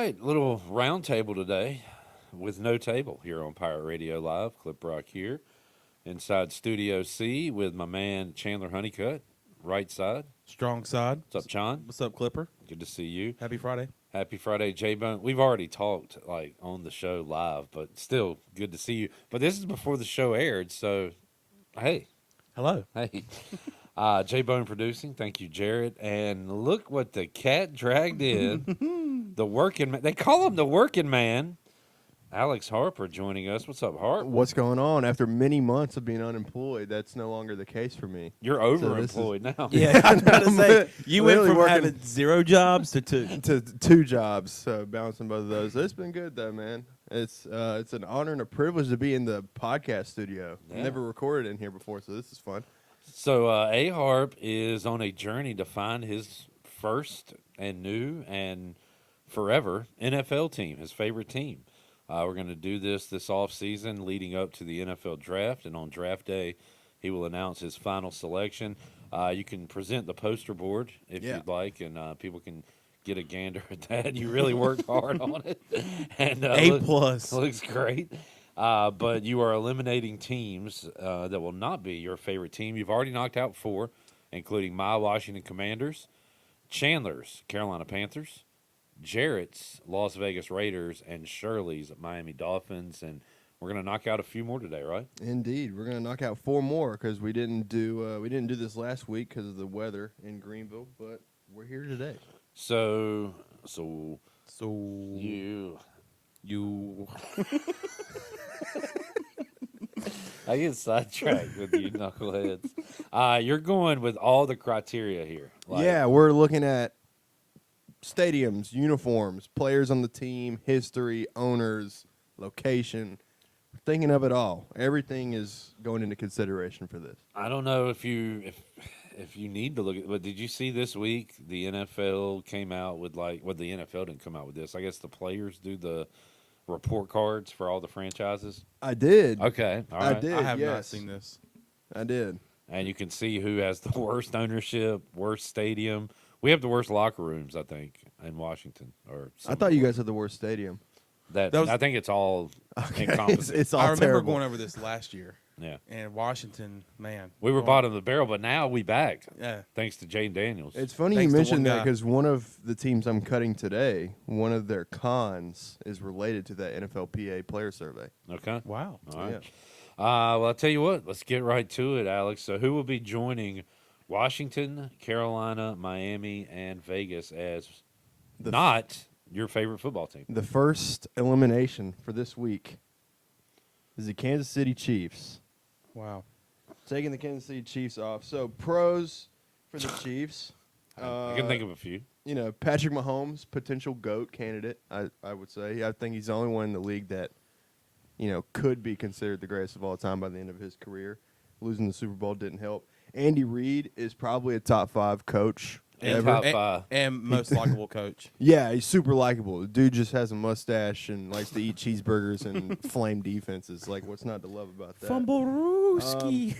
right, little round table today with no table here on Pirate Radio Live. Clip Rock here inside Studio C with my man Chandler Honeycutt, right side. Strong side. What's up, John? What's up, Clipper? Good to see you. Happy Friday. Happy Friday, J-Bone. We've already talked like on the show live, but still good to see you. But this is before the show aired, so hey. Hello. Hey. J-Bone producing. Thank you, Jared. And look what the cat dragged in. The working man. They call him the working man. Alex Harper joining us. What's up, Harp? What's going on? After many months of being unemployed, that's no longer the case for me. You're overemployed now. Yeah, I was about to say, you went Literally from working having 0 jobs to 2. to 2 jobs, so balancing both of those. It's been good though, man. It's an honor and a privilege to be in the podcast studio. Yeah. Never recorded in here before, so this is fun. So A Harp is on a journey to find his first and new and forever NFL team, his favorite team. We're going to do this off season leading up to the NFL draft, and on draft day, he will announce his final selection. You can present the poster board if you'd like, and people can get a gander at that. You really worked hard on it, and A plus. looks great. But you are eliminating teams that will not be your favorite team. You've already knocked out 4, including my Washington Commanders, Chandler's Carolina Panthers, Jarrett's Las Vegas Raiders, and Shirley's Miami Dolphins. And we're going to knock out a few more today, right? Indeed, we're gonna knock out 4 more because we didn't do this last week because of the weather in Greenville, but we're here today. So You. I get sidetracked with you knuckleheads. You're going with all the criteria here. Yeah, we're looking at stadiums, uniforms, players on the team, history, owners, location. We're thinking of it all. Everything is going into consideration for this. I don't know if you need to look at, but did you see this week the NFL came out with the NFL didn't come out with this. I guess the players do the report cards for all the franchises. I did. Okay, all right. I did. I have not yes. seen this. I did. And you can see who has the worst ownership, worst stadium. We have the worst locker rooms, I think, in Washington. I thought you guys had the worst stadium. That was- I think it's all encompassing. It's all I remember terrible. going over this last year. Yeah, And Washington, man. we were bottom of the barrel, but now we back Yeah. thanks to Jane Daniels. It's funny Thanks you to mentioned one that guy. because one of the teams I'm cutting today, one of their cons is related to that NFLPA player survey. Okay. Wow. All right. Yeah. Well, I'll tell you what. Let's get right to it, Alex. So, who will be joining Washington, Carolina, Miami, and Vegas as not your favorite football team? The first elimination for this week is the Kansas City Chiefs. Wow. Taking the Kansas City Chiefs off. So pros for the Chiefs. I can think of a few. Patrick Mahomes, potential GOAT candidate, I would say. I think he's the only one in the league that, could be considered the greatest of all time by the end of his career. Losing the Super Bowl didn't help. Andy Reid is probably a top 5 coach And ever. top 5. And most likable coach. Yeah, he's super likable. The dude just has a mustache and likes to eat cheeseburgers and flame defenses. Like, what's not to love about that? Fumblerooski.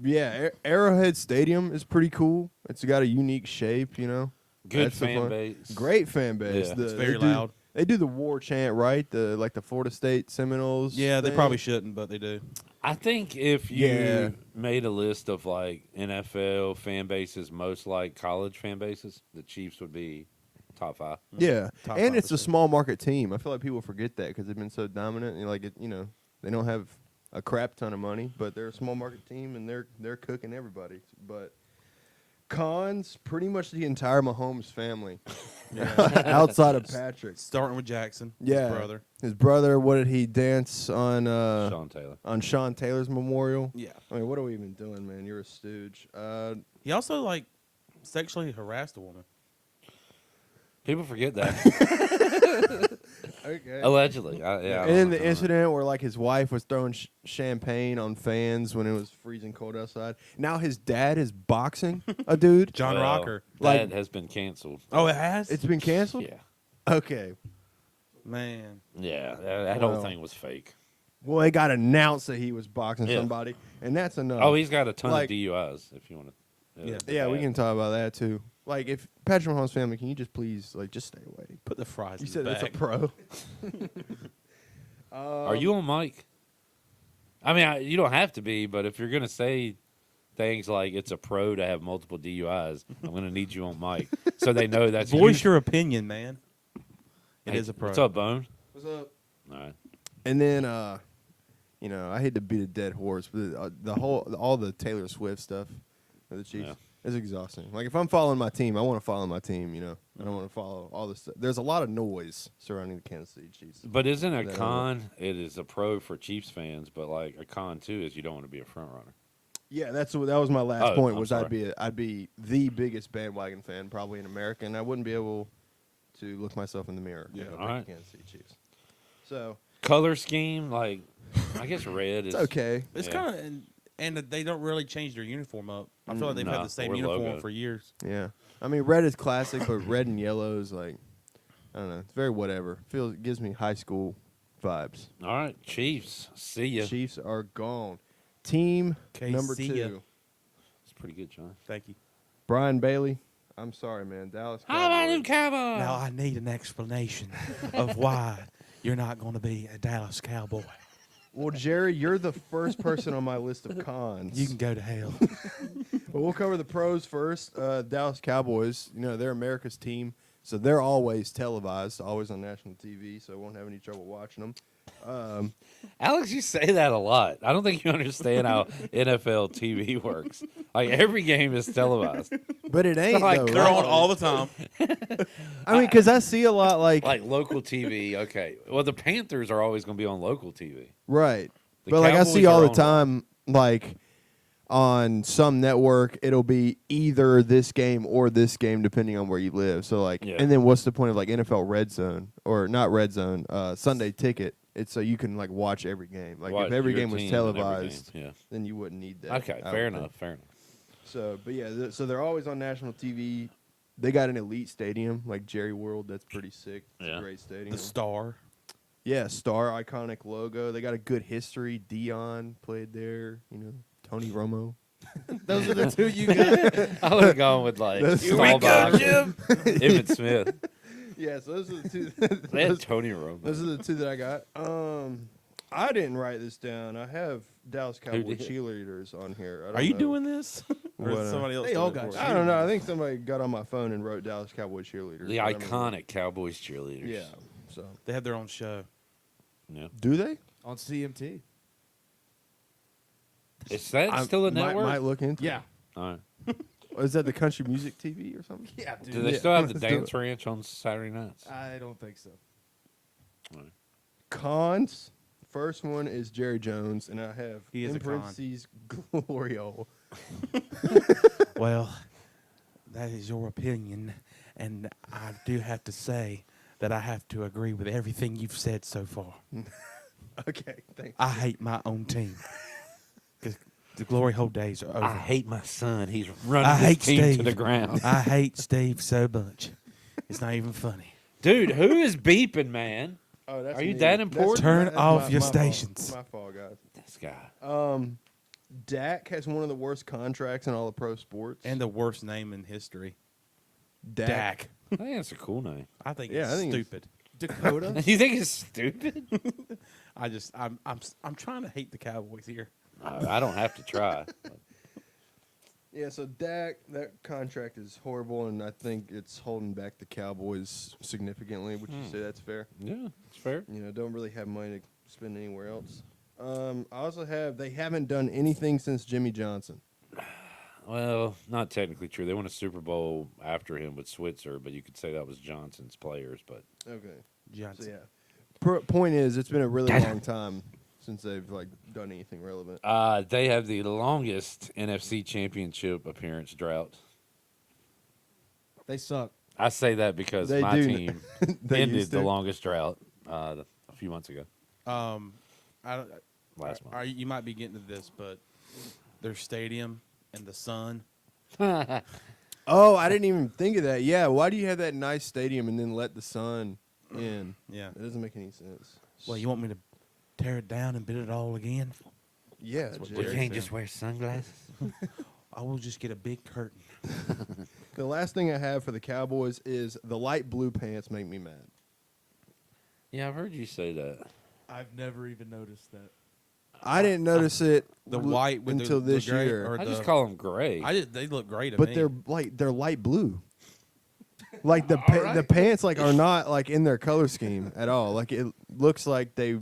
Yeah, Arrowhead Stadium is pretty cool. It's got a unique shape, Good That's the fan fun- base. Great fan base. Yeah. It's very loud. They do the war chant, right? The Florida State Seminoles. Yeah, they thing. probably shouldn't, but they do. I think if you Yeah. made a list of like NFL fan bases, most like college fan bases, the Chiefs would be top 5. Yeah, Top and it's a 5%. small market team. I feel like people forget that because they've been so dominant. And they don't have a crap ton of money, but they're a small market team and they're cooking everybody. But cons, pretty much the entire Mahomes family, Yeah. outside of Patrick. Starting with Jackson, Yeah, his brother. His brother. What did he dance on? Sean Taylor. On Sean Taylor's memorial. Yeah. I mean, what are we even doing, man? You're a stooge. He also, sexually harassed a woman. People forget that. Okay. Allegedly. Yeah. I And don't then know. the incident where his wife was throwing champagne on fans when it was freezing cold outside. Now his dad is boxing a dude. John Well, Rocker. That has been canceled. Oh, it has? It's been canceled. Yeah. Okay. Man. Yeah. That whole Well. thing was fake. Well, it got announced that he was boxing Yeah. somebody, and that's enough. Oh, he's got a ton Like- of DUIs. If you want to. Yeah. Yeah, we can talk about that too. Like, if Patrick Mahomes' family, can you just please, like, just stay away? Put the fries You in said the it's a bag. pro. Are you on mic? I mean, you don't have to be, but if you're gonna say things like it's a pro to have multiple DUIs, I'm gonna need you on mic so they know that's Voice you. your opinion, man. It Hey, is a pro. What's up, Bone? What's up? All right. And then, you know, I hate to beat a dead horse, but all the Taylor Swift stuff for the Chiefs is exhausting. Like, if I'm following my team, I want to follow my team. You know, I don't want to follow all this stuff. There's a lot of noise surrounding the Kansas City Chiefs. But isn't a That con? It is a pro for Chiefs fans, but like a con too is you don't want to be a front runner. Yeah, that was my last Oh, point. I'm Was sorry. I'd be the biggest bandwagon fan probably in America, and I wouldn't be able to look myself in the mirror. Yeah, and all pick right. the Kansas City Chiefs. So Color scheme, like I guess red is it's okay. It's Yeah. kind of and they don't really change their uniform up. I feel like they've Nah, had the same or uniform logo. for years. Yeah, I mean red is classic, but red and yellow is like I don't know. It's very whatever. Gives me high school vibes. All right, Chiefs. See ya. Chiefs are gone. Team Okay, number see 2, ya. It's pretty good, John. Thank you. Brian Bailey. I'm sorry, man. Dallas How about them Cowboys. Cowboys? Now I need an explanation of why you're not going to be a Dallas Cowboy. Well, Jerry, you're the first person on my list of cons. You can go to hell. But we'll cover the pros first. Dallas Cowboys, you know, they're America's team, so they're always televised, always on national TV, so I won't have any trouble watching them. Alex, you say that a lot. I don't think you understand how NFL TV works. Like every game is televised. But it ain't, like though, They're right? on all the time. I mean, because I see a lot like Local TV, okay. Well, the Panthers are always going to be on local TV. right. The But, like, I see Cowboys all are the on- time, like, on some network, it'll be either this game or this game, depending on where you live. So, like, Yeah. and then what's the point of, like, NFL Red Zone, or not Red Zone, Sunday Ticket? It's so you can, like, watch every game. Like, Watch if every your game was team in every televised, game, then you wouldn't need yeah. that. Okay, I fair would enough, think. fair enough. So, but yeah, so they're always on national TV. They got an elite stadium, like Jerry World. That's pretty sick. It's Yeah. a great stadium. The star. Yeah, star iconic logo. They got a good history. Dion played there. You know, Tony Romo. Those are the two you got. I would have gone with like Here we Staubach go, and Jim. Emmitt Smith. Yeah, so those are the two. They had Tony Romo. Those are the two that I got. I didn't write this down. I have Dallas Cowboy did? cheerleaders on here. I don't Are you know. doing this? Or What, is somebody else they all doing it got for you? I don't know. I think somebody got on my phone and wrote Dallas Cowboy cheerleaders. The but I don't know. iconic Cowboys cheerleaders. Yeah. So They have their own show. Yeah. do they? on CMT. Is that still a network? Might look into. Yeah. All right. Is that the country music TV or something? Yeah, dude. Do they Yeah. still have the Let's do Dance it. Ranch on Saturday nights? I don't think so. Cons. First one is Jerry Jones, and I have He is in a con. parentheses glory hole. Well, that is your opinion, and I do have to say that I have to agree with everything you've said so far. Okay, thanks. I hate my own team. 'Cause the glory hole days are over. I hate my son. He's running I his hate team to Steve. the ground. I hate Steve so much. It's not even funny. Dude, who is beeping, man? Oh, that's Are you me. that That's- important? Turn that's off your my fault. stations. My fault, guys. This guy. Dak has one of the worst contracts in all of pro sports. And the worst name in history. Dak. Dak. I think that's a cool name. I think Yeah, it's I think it's- stupid. Dakota. You think it's stupid? I'm trying to hate the Cowboys here. I don't have to try. Yeah, so Dak, that contract is horrible, and I think it's holding back the Cowboys significantly. Would you say that's fair? Yeah, it's fair. You know, don't really have money to spend anywhere else. I also have they haven't done anything since Jimmy Johnson. Well, not technically true. They won a Super Bowl after him with Switzer, but you could say that was Johnson's players. But Okay. So Johnson. yeah. Point is, it's been a really long time since they've like done anything relevant. they have the longest NFC Championship appearance drought. They suck. I say that because They my do. team They ended used the to. longest drought a few months ago, I don't, last month. you might be getting to this, but their stadium and the sun. Oh, I didn't even think of that. Yeah, why do you have that nice stadium and then let the sun in? Yeah. That doesn't make any sense. Well, you want me to tear it down and build it all again? Yeah, what Jerry. Jerry said. wear sunglasses. I will just get a big curtain. The last thing I have for the Cowboys is the light blue pants make me mad. Yeah, I've heard you say that. I've never even noticed that. I didn't notice it The white with until the this gray, year. or I just the- call them gray. They look great to But me. they're light blue. Like the right. the pants like are not like in their color scheme at all. Like it looks like they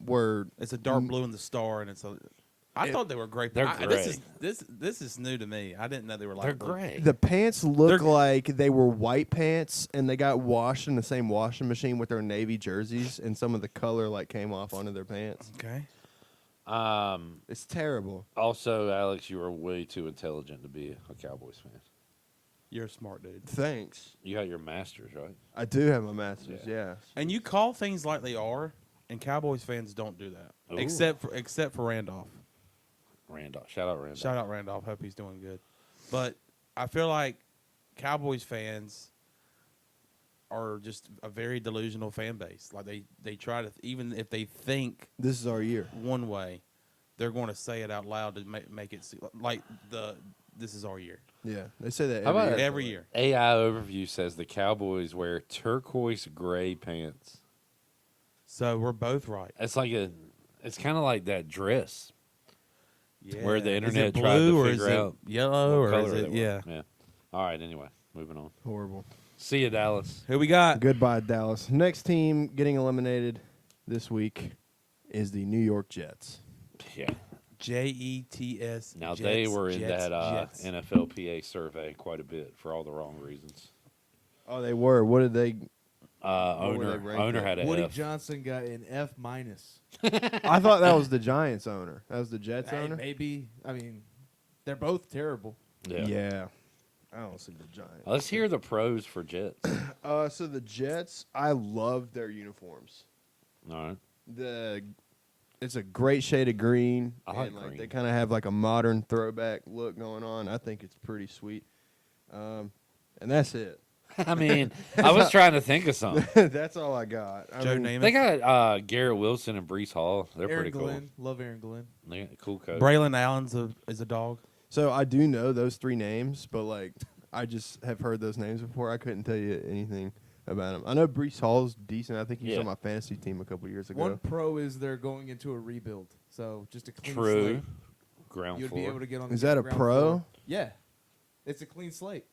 were. It's a dark blue in the star, and it's a. I thought they were great. They're This is new to me. I didn't know they were like They're gray. The pants look They're- like they were white pants, and they got washed in the same washing machine with their navy jerseys, and some of the color like came off onto their pants. Okay. It's terrible. Also, Alex, you are way too intelligent to be a Cowboys fan. You're a smart dude. Thanks. You got your masters, right? I do have my masters. Yeah. And you call things like they are, and Cowboys fans don't do that. Ooh. Except for Randolph. Randolph. Shout out Randolph. Shout out Randolph. Hope he's doing good. But I feel like Cowboys fans are just a very delusional fan base. Like they try to, even if they think This is our year. one way, they're going to say it out loud to make it like this is our year. Yeah, they say that How about Every year. AI overview says the Cowboys wear turquoise gray pants. So we're both right. It's kind of like that dress Yeah. where the Is internet it tried blue to or figure is it out yellow what or color is it? they Yeah. were. Yeah. All right. Anyway, moving on. horrible. See you, Dallas. Who we got? Goodbye, Dallas. Next team getting eliminated this week is the New York Jets. Yeah. Jets. Now Jets, they were in Jets, that Jets. NFLPA survey quite a bit for all the wrong reasons. Oh, they were. What did they? What were they Owner ranked at? had a Woody F. Johnson got an F minus. I thought that was the Giants owner. That was the Jets Hey, owner. maybe. I mean, they're both terrible. Yeah. I don't see the Giants. Let's hear the pros for Jets. So the Jets, I love their uniforms. All right. It's a great shade of green. I like and green. They kind of have like a modern throwback look going on. I think it's pretty sweet. And that's it. I mean, I was trying to think of something. That's all I got. I Joe mean, Namath. They got Garrett Wilson and Brees Hall. They're Aaron pretty Glenn. Love Aaron Glenn. cool. They got a cool coach. Braylon Allen's is a dog. So I do know those three names, but like I just have heard those names before. I couldn't tell you anything about them. I know Brees Hall's decent. I think he's Yeah. on my fantasy team a couple years ago. One pro is they're going into a rebuild. So just a clean True. slate. Ground You'd floor. be able to get on. Is the that a ground pro? floor. Yeah, it's a clean slate.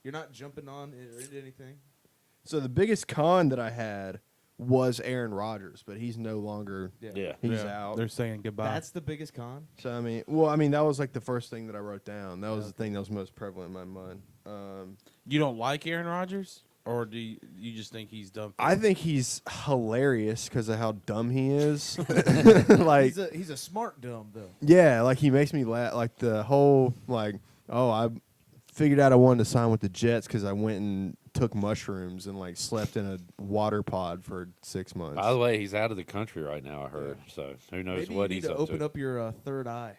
You're not jumping on it or into anything. So the biggest con that I had was Aaron Rodgers, but he's no longer. Yeah. He's out. They're saying goodbye. That's the biggest con. So I mean, that was like the first thing that I wrote down. That was the thing that was most prevalent in my mind. You don't like Aaron Rodgers, or do you just think he's dumb? I think he's hilarious because of how dumb he is. Like, He's a smart dumb though. yeah, like he makes me laugh. Like the whole I figured out I wanted to sign with the Jets because I went and took mushrooms and like slept in a water pod for 6 months. By the way, he's out of the country right now, I heard. So who knows Maybe what you need he's to up open to. up your third eye.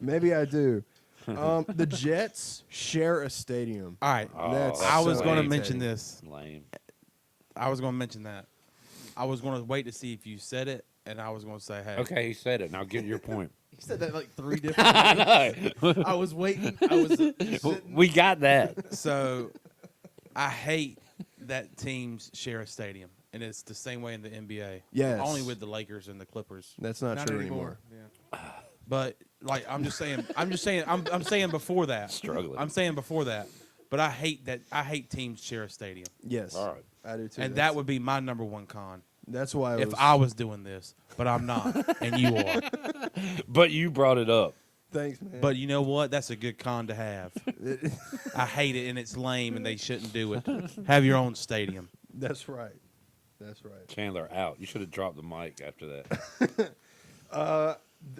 Maybe I do. The Jets share a stadium. All right. Oh, That's I was so going to irritating. mention this. Lame. I was going to mention that. I was going to wait to see if you said it, and I was going to say, hey. Okay, he said it. Now get your point. He said that like 3 different I times. know. I was waiting. I was sitting. We got that. So I hate that teams share a stadium, and it's the same way in the NBA. Yes. Only with the Lakers and the Clippers. That's not, true anymore. Yeah. But like I'm saying before that. Struggling. I'm saying before that. But I hate teams share a stadium. Yes. All right. I do too. And that would be my number one con. That's why If I was doing this, but I'm not, and you are. But you brought it up. Thanks, man. But you know what? That's a good con to have. I hate it, and it's lame, and they shouldn't do it. Have your own stadium. That's right. That's right. Chandler out. You should have dropped the mic after that.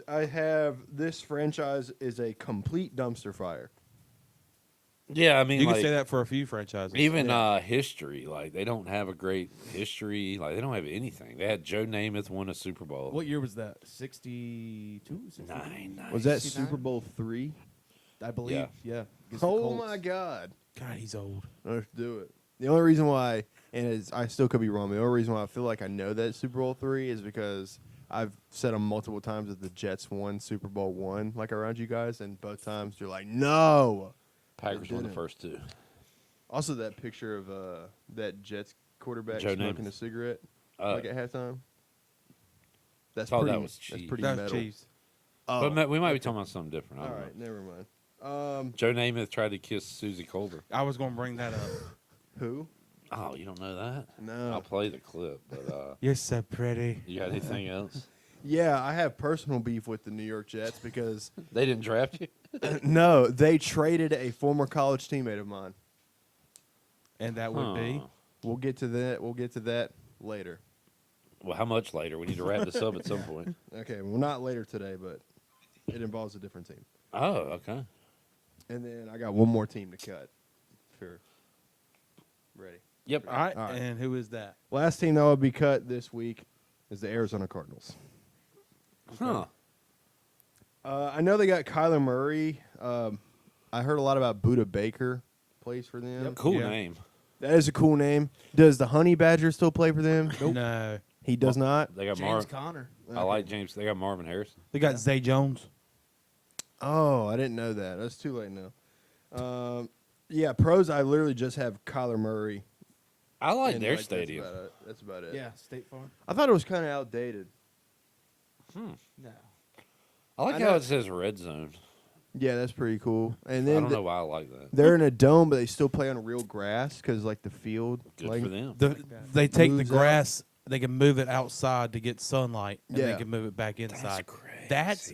I have this franchise is a complete dumpster fire. Yeah, I mean, You like, can say that for a few franchises. even history, like they don't have a great history. Like they don't have anything. They had Joe Namath won a Super Bowl. What year was that? 62? 63? Nine. Was that 69? Super Bowl 3? I believe. Yeah. Against the Oh Colts. my God! God, he's old. Let's do it. The only reason why, I still could be wrong. The only reason why I feel like I know that Super Bowl 3 is because I've said them multiple times that the Jets won Super Bowl 1, like around you guys, and both times you're like, no. Packers won the didn't. first two. Also, that picture of that Jets quarterback Joe smoking Namath. a cigarette Oh. like at halftime. That's Thought that pretty. was That's cheese. pretty That was metal. Chiefs. Oh, But we might be talking about something different. I all don't right, know. never mind. Joe Namath tried to kiss Susie Colbert. I was going to bring that up. Who? Oh, you don't know that? No. I'll play the clip, but You're so pretty. you got anything else? Yeah, I have personal beef with the New York Jets because They didn't draft you? no, they traded a former college teammate of mine. And that would be. Huh. We'll get to that. We'll get to that later. Well, how much later? We need to wrap this up at some point. Okay, well, not later today, but it involves a different team. Oh, okay. And then I got one more team to cut. If you're ready. Yep. All right. All right. And who is that? Last team that will be cut this week is the Arizona Cardinals. Huh. I know they got Kyler Murray. I heard a lot about Buda Baker plays for them. Cool Yeah. name. That is a cool name. Does the Honey Badger still play for them? No. He does not. They got James Conner. I like James. They got Marvin Harrison. They got Zay Jones. Oh, I didn't know that. That's too late now. Yeah, pros. I literally just have Kyler Murray. I like and, their like, stadium. That's about it. Yeah, State Farm. I thought it was kind of outdated. No. I like I how know- it says red zone. Yeah, that's pretty cool. And I then don't know why I like that. they're in a dome, but they still play on real grass because like the field. Good like, for them. They take the Moves out. grass. They can move it outside to get sunlight, and Yeah. they can move it back inside. crazy. That's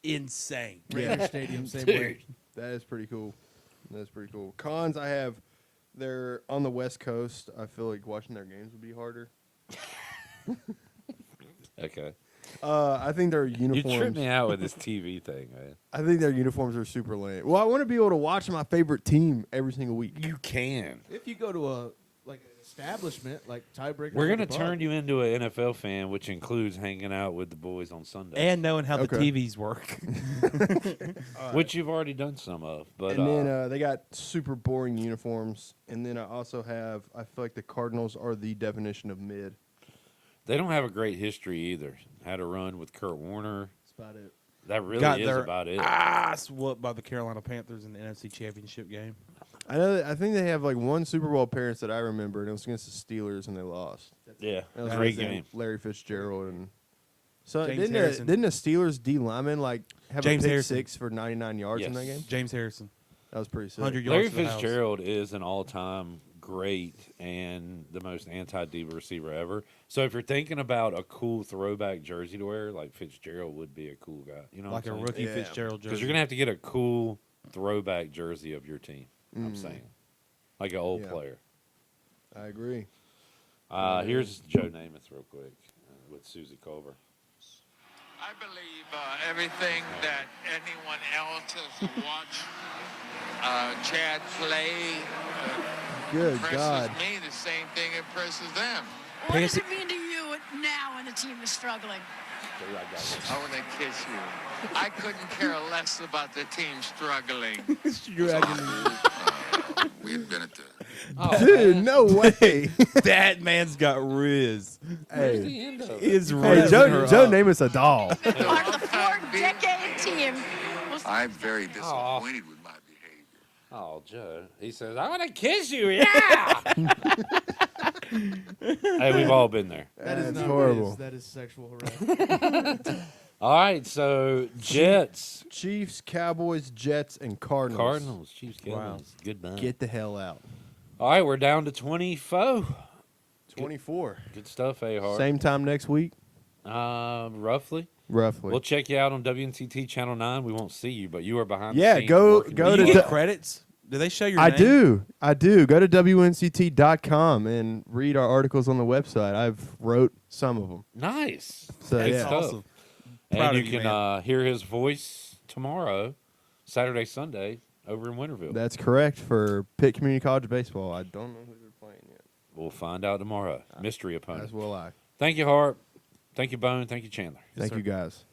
insane. Raider Stadium, same Dude. way. That is pretty cool. That's pretty cool. Cons, I have. They're on the West Coast. I feel like watching their games would be harder. Okay. I think their You tripped uniforms. me out with this TV thing, man. I think their uniforms are super lame. Well, I want to be able to watch my favorite team every single week. You can. If you go to a an establishment like Tiebreaker, We're at gonna the pub, turn you into an NFL fan, which includes hanging out with the boys on Sunday, And knowing how Okay. the TVs work. which you've already done some of. But And then they got super boring uniforms. And then I also have. I feel like the Cardinals are the definition of mid. they don't have a great history either. Had a run with Kurt Warner. That's about it. That really Got is their about it. ass whooped by the Carolina Panthers in the NFC Championship game. I know. I think they have like one Super Bowl appearance that I remember, and it was against the Steelers, and they lost. Yeah, That was great against game. Larry Fitzgerald and. So James didn't Harrison. didn't the Steelers D lineman like have James a pick Harrison. 6 for 99 yards in that Yes. game? James Harrison, That was pretty sick. 100 Larry yards to the house. Fitzgerald is an all-time great and the most anti-diva receiver ever. So if you're thinking about a cool throwback jersey to wear, like Fitzgerald would be a cool guy. You know, Like what a I'm rookie Yeah. Fitzgerald jersey. Because you're gonna have to get a cool throwback jersey of your team. I'm Mm. saying, like an old Yeah. player. I agree. Here's Joe Namath real quick with Susie Culver. I believe everything that anyone else has watched Chad play Good impresses God. me. The same thing impresses them. What does it mean to you now when the team is struggling? I want to kiss you. I couldn't care less about the team struggling. We had been at the Dude, no way. that man's got riz. hey, Is hey, riz. Joe Namath's a doll. Part of the four-decade team. I'm very disappointed with my behavior. Oh, Joe. He says, I want to kiss you. Yeah. Hey, we've all been there. That is That's not horrible. Riz, that is sexual harassment. All right, so Jets, Chiefs, Cowboys, Jets, and Cardinals. Cardinals, Chiefs, Wow. Cowboys. Goodbye. Get the hell out. All right, we're down to 24. 24. Good stuff, A-Hard. Same time next week, Roughly. roughly. We'll check you out on WNCT Channel 9. We won't see you, but you are behind Yeah, the scenes. go- working go with Do you to us. get credits? Do they show your I name? do. I do. Go to WNCT.com and read our articles on the website. I've wrote some of them. Nice. So, Good yeah. stuff. Awesome. And Proud you of you, can man. hear his voice tomorrow, Saturday, Sunday, over in Winterville. That's correct for Pitt Community College baseball. I don't know who they're playing yet. We'll find out tomorrow. Mystery opponent. As will I. Thank you, Harp. Thank you, Bone. Thank you, Chandler. Thank you, guys.